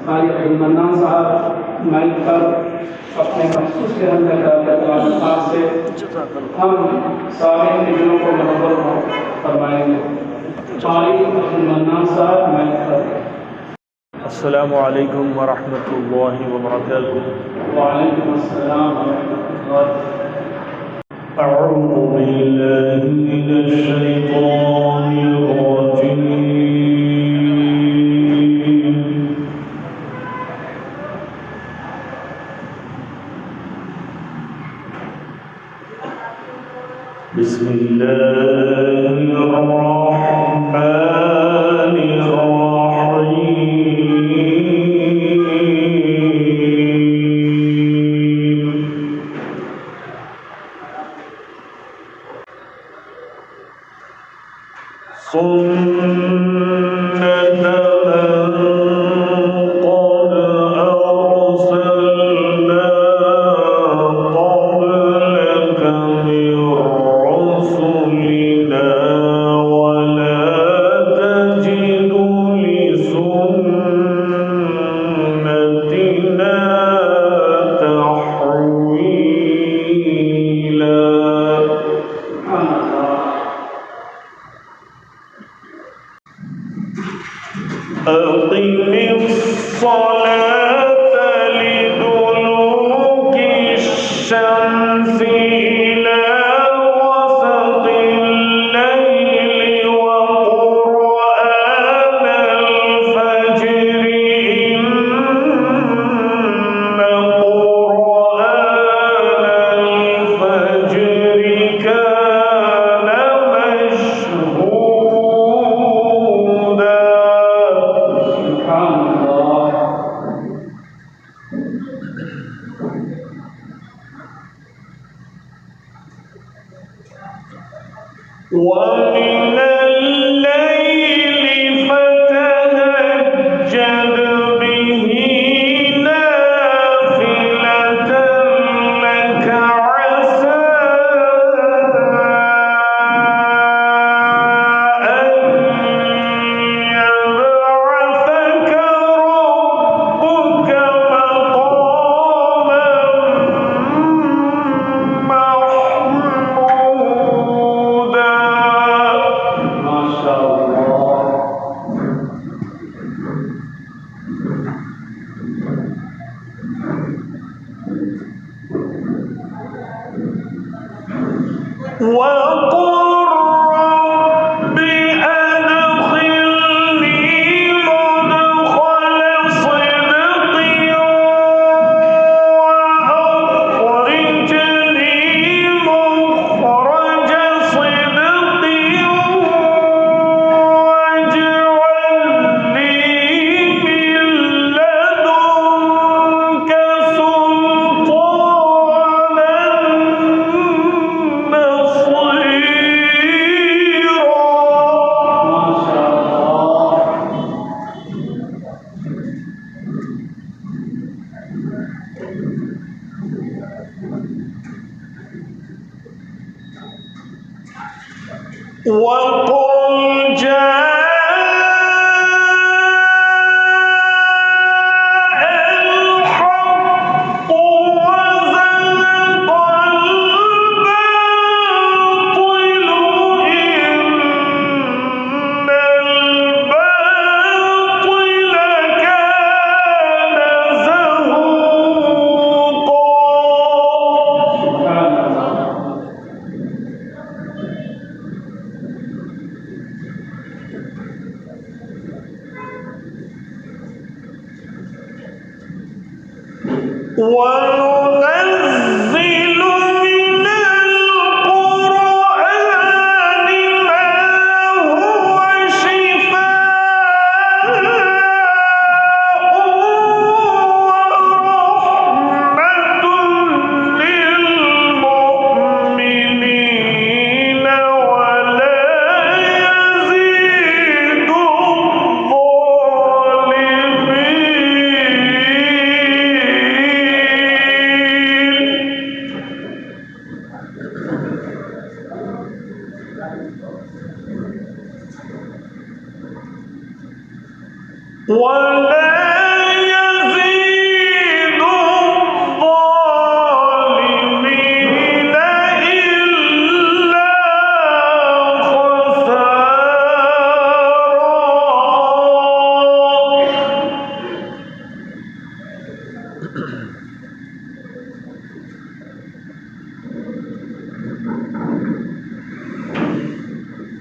कारी अब्दुल मन्नान साहब माइक पर अपने मखसूस रहने का से हम सारे दिलों को मुहब्बत फरमाएंगे। कारी अब्दुल मन्नान साहब माइक पर। अस्सलामु अलैकुम व रहमतुल्लाहि व बरकातुहू। व अलैकुम अस्सलाम व रहमतुल्लाहि। अऊज़ु बिल्लाहि मिनश शैतानिर रजीम। बिस्मिल्लाहिर रहमानिर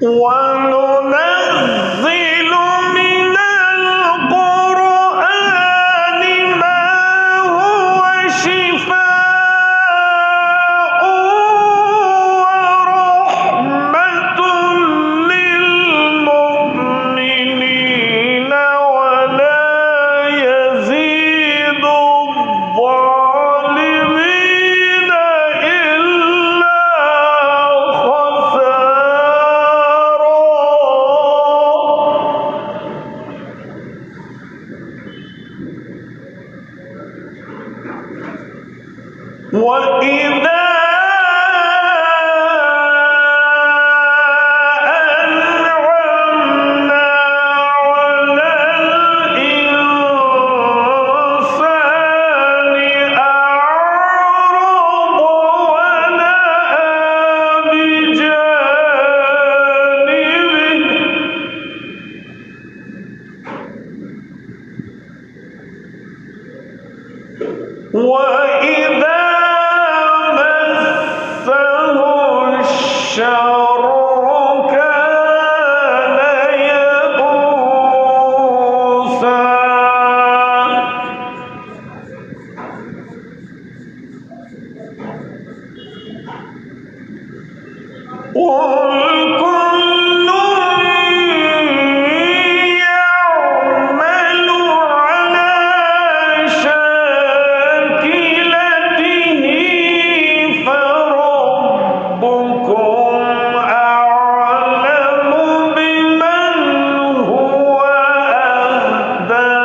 وننزل من القرآن ما هو شفاء ورحمة للمؤمنين ولا يزيد الظالمين إلا خسارا. وإذا أنعمنا على الإنسان أعرض ونأى بجانبه وإذا مسه الشر كان يئوسا. قل كل يعمل على شاكلته فربكم أعلم بمن هو أهدى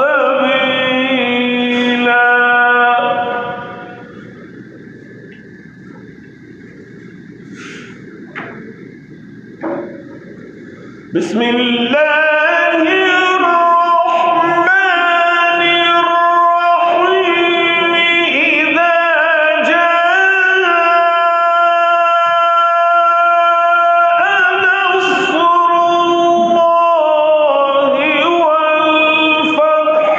سبيلا. بسم الله الرحمن الرحيم. إذا جاء نصر الله والفتح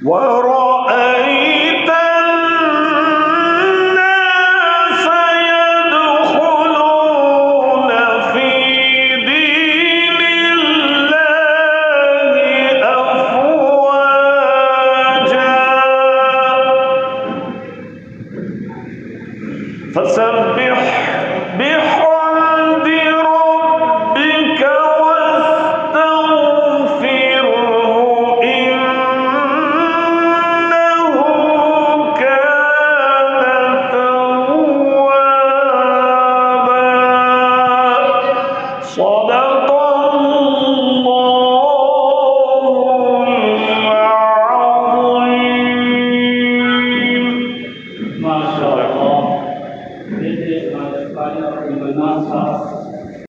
ورأيت الناس يدخلون في دين الله أفواجا فسبح بحمد